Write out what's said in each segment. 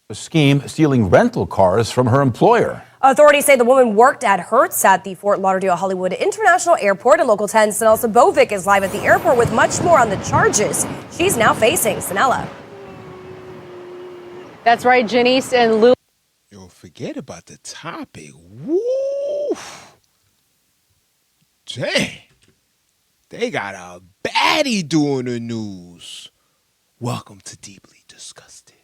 A scheme stealing rental cars from her employer. Authorities say the woman worked at HERTZ at the Fort Lauderdale-Hollywood International Airport. And Local 10's Sanelsa Bovic is live at the airport with much more on the charges she's now facing. Sanella. That's right, Janice and LuLu. Yo, forget about the topic. Woo! Dang. They got a baddie doing the news. Welcome to Deeply Disgusted.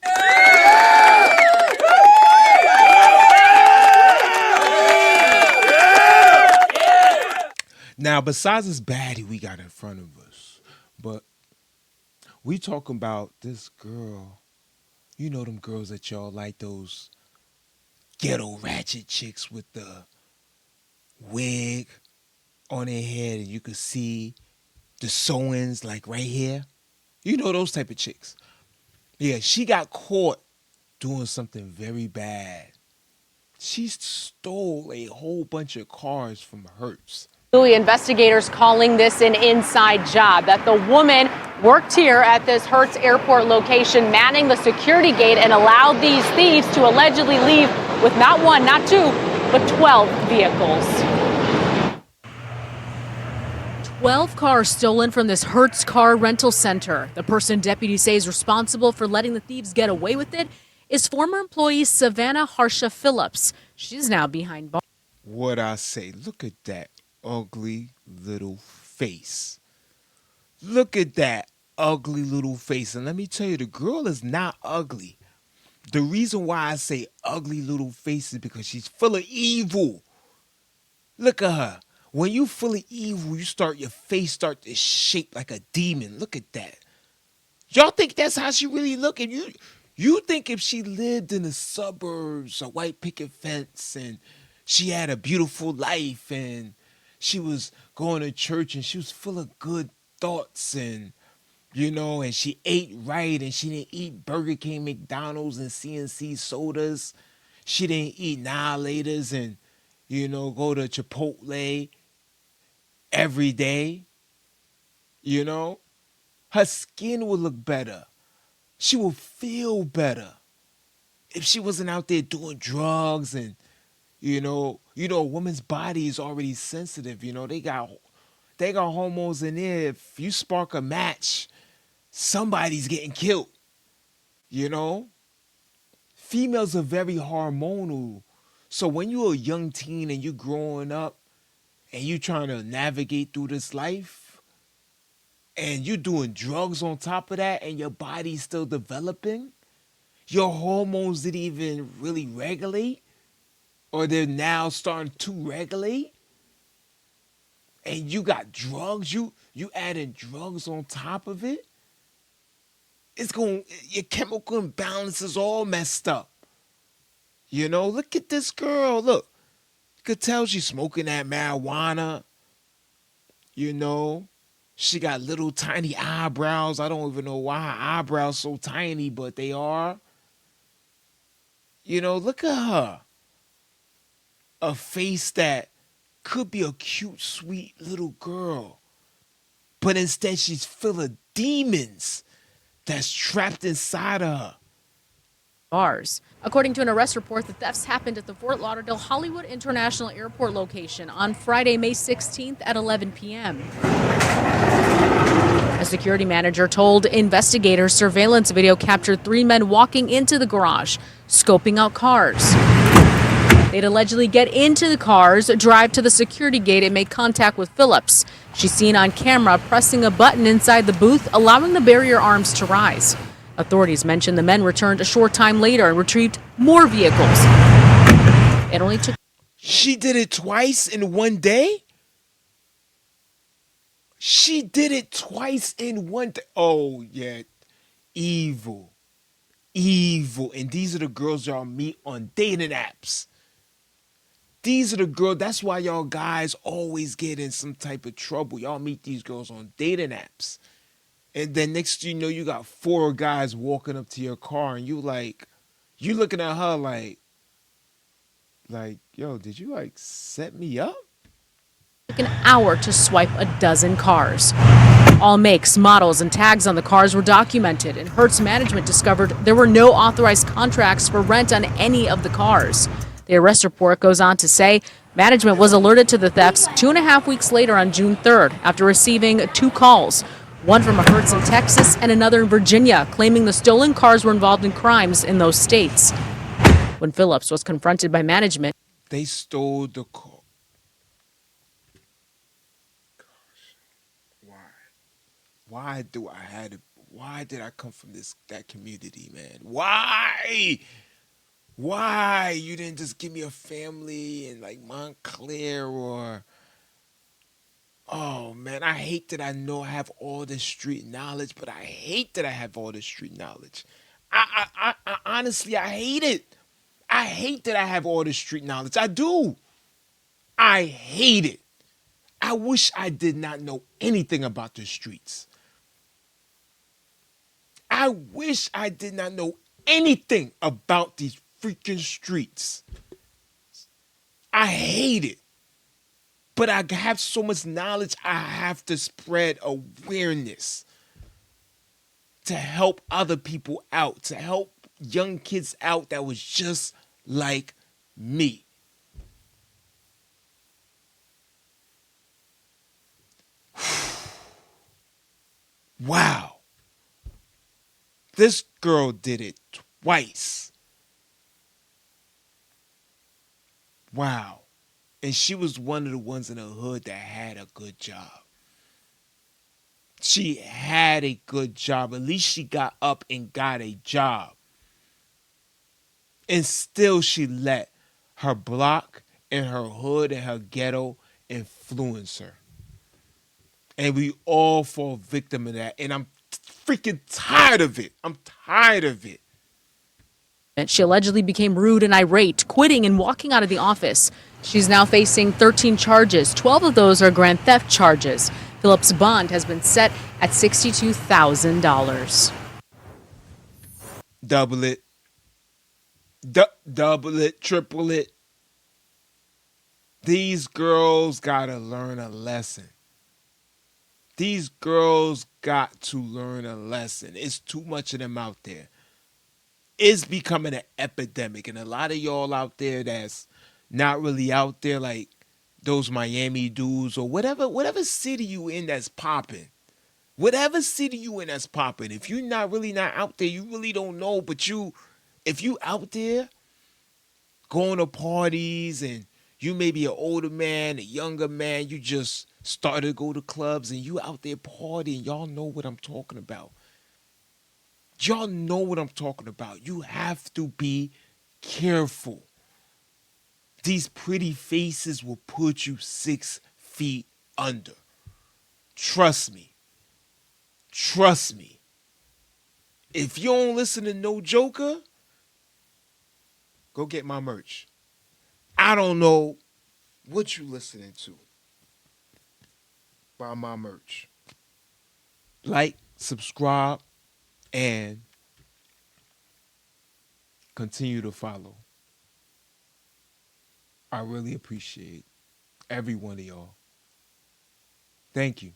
Now, besides this baddie we got in front of us, but we talking about this girl. You know them girls that y'all like, those ghetto ratchet chicks with the wig on their head and you could see the sewings like right here. You know those type of chicks. Yeah, she got caught doing something very bad. She stole a whole bunch of cars from HERTZ. Investigators calling this an inside job, that the woman worked here at this HERTZ airport location, manning the security gate, and allowed these thieves to allegedly leave with not one, not two, but 12 vehicles. 12 cars stolen from this HERTZ car rental center. The person deputies say is responsible for letting the thieves get away with it is former employee Savannah Harsha Phillips. She's now behind bars. What I say, look at that ugly little face. Look at that ugly little face. And let me tell you, the girl is not ugly. The reason why I say ugly little face is because she's full of evil. Look at her. When you full of evil, your face start to shape like a demon. Look at that. Y'all think that's how she really looking? You think if she lived in the suburbs, a white picket fence, and she had a beautiful life, and she was going to church, and she was full of good thoughts, and and she ate right, and she didn't eat Burger King, McDonald's, and CNC sodas. She didn't eat Annihilators and, go to Chipotle every day. Her skin would look better. She would feel better if she wasn't out there doing drugs and, a woman's body is already sensitive. They got hormones in there. If you spark a match, somebody's getting killed. Females are very hormonal. So when you're a young teen and you're growing up and you're trying to navigate through this life and you're doing drugs on top of that and your body's still developing, your hormones didn't even really regulate, or they're now starting to regulate, and you got drugs, you adding drugs on top of it, your chemical imbalance is all messed up. Look at this girl. Look, you could tell she's smoking that marijuana. She got little tiny eyebrows. I don't even know why her eyebrows so tiny, but they are. Look at her. A face that could be a cute, sweet little girl. But instead she's full of demons that's trapped inside of her. Bars. According to an arrest report, the thefts happened at the Fort Lauderdale Hollywood International Airport location on Friday, May 16th at 11 p.m. A security manager told investigators surveillance video captured 3 men walking into the garage, scoping out cars. They'd allegedly get into the cars, drive to the security gate, and make contact with Phillips. She's seen on camera pressing a button inside the booth, allowing the barrier arms to rise. Authorities mentioned the men returned a short time later and retrieved more vehicles. It only took... She did it twice in one day? She did it twice in one day. Oh, yeah. Evil. Evil. And these are the girls y'all meet on dating apps. These are the girls. That's why y'all guys always get in some type of trouble. Y'all meet these girls on dating apps. And then next thing you know, you got 4 guys walking up to your car and you looking at her like, yo, did you set me up? took an hour to swipe a dozen cars. All makes, models, and tags on the cars were documented, and Hertz management discovered there were no authorized contracts for rent on any of the cars. The arrest report goes on to say management was alerted to the thefts 2.5 weeks later on June 3rd after receiving 2 calls, one from a Hertz in Texas and another in Virginia, claiming the stolen cars were involved in crimes in those states. When Phillips was confronted by management, They stole the car. Why do I had to? Why did I come from that community, man? Why? Why you didn't just give me a family in like Montclair or? Oh man, I hate that I know I have all this street knowledge, but I hate that I have all this street knowledge. I honestly, I hate it. I hate that I have all this street knowledge. I do. I hate it. I wish I did not know anything about the streets. I wish I did not know anything about these freaking streets. I hate it. But I have so much knowledge, I have to spread awareness to help other people out, to help young kids out that was just like me. Wow. This girl did it twice. Wow. And she was one of the ones in the hood that had a good job. She had a good job. At least she got up and got a job. And still she let her block and her hood and her ghetto influence her. And we all fall victim of that. And I'm freaking tired of it. I'm tired of it. she allegedly became rude and irate, quitting and walking out of the office. She's now facing 13 charges. 12 of those are grand theft charges. Phillips' bond has been set at $62,000. Double it. Double it, triple it. These girls gotta learn a lesson. These girls got to learn a lesson. It's too much of them out there. It's becoming an epidemic. And a lot of y'all out there that's not really out there, like those Miami dudes or whatever city you in that's popping. Whatever city you in that's popping. If you're not out there, you really don't know. But if you out there going to parties and you may be an older man, a younger man, you just started to go to clubs and you out there partying, y'all know what I'm talking about. Y'all know what I'm talking about. You have to be careful. These pretty faces will put you 6 feet under. Trust me. Trust me. If you don't listen to No Joker, go get my merch. I don't know what you listening to. Buy my merch. Like, subscribe, and continue to follow. I really appreciate every one of y'all. Thank you.